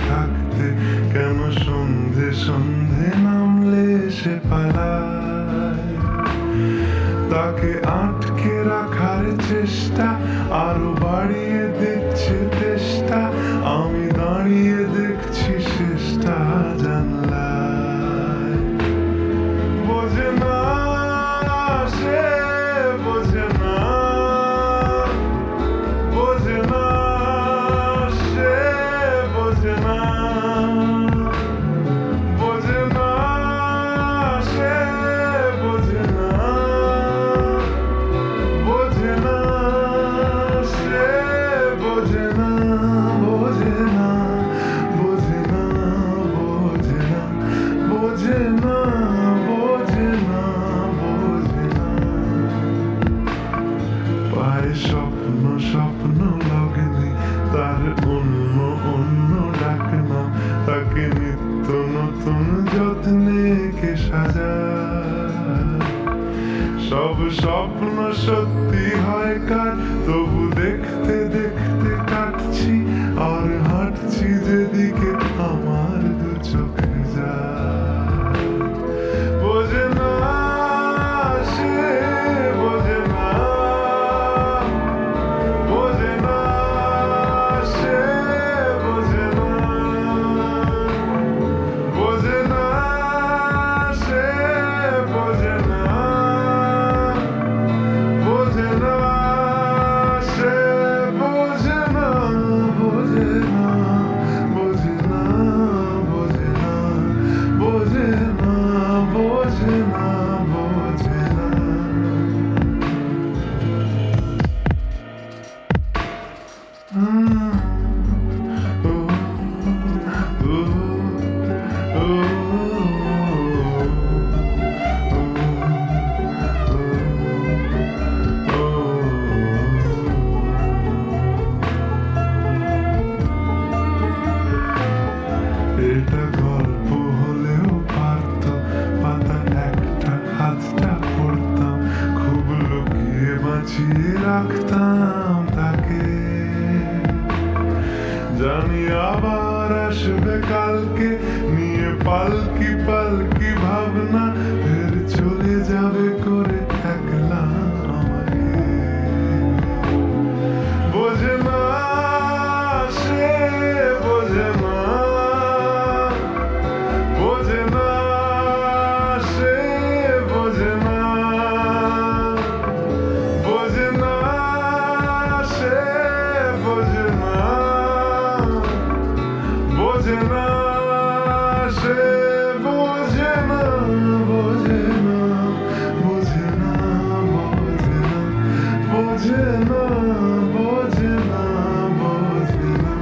থাকতে কেন সন্ধে সন্ধে নামলে সে পালায়, তাকে আটকে রাখার চেষ্টা আরো বাড়িয়ে দিচ্ছে চেষ্টা, আমি দাঁড়িয়ে দেখছি শেষটা জানলায়। বোঝে না সে, বোঝে না, বোঝে না সে, বোঝে না, বোঝে না সে, বোঝে না, বোঝে না সে, বোঝে না, বোঝে না, বোঝে না, বোঝে না, বোঝে না, বোঝে না, বোঝে না। পায় স্বপ্ন স্বপ্ন লগেনি তার অন্য অন্য ডাক নাম, তাকে নিত্য নতুন যত্নে কে সাজায়। সব স্বপ্ন সত্যি হয় কার, তবু দেখতে দেখতে কাটছি আর হাঁটছি যেদিকে আমার দু চোখে যায়। বোঝে না সে, বোঝে না, বোঝে না সে, বোঝে না, বোঝে না সে, বোঝে না, বোঝে না সে, বোঝে না, বোঝে না, বোঝে না, বোঝে না, বোঝে না, বোঝে না, বোঝে না। এটা গল্প হলেও পারতো, পাতা একটা হাতটা পড়তাম, খুব লুকিয়ে বাঁচিয়ে রাখতাম তাকে। জানি আবার আসবে কালকে নিয়ে পালকি পালকি ভাবনা, ফের চলে যাবে করে একলা আমাকে। বোঝে না সে, বোঝে না, বোঝে না সে, বোঝে না, বোঝে না সে, বোঝে না, বোঝে না সে, বোঝে না, বোঝে না, বোঝে না, বোঝে না, বোঝে না, বোঝে না, বোঝে না।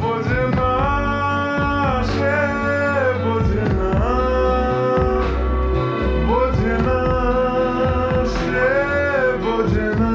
বোঝে না সে, বোঝে না, বোঝে না সে, বোঝে না।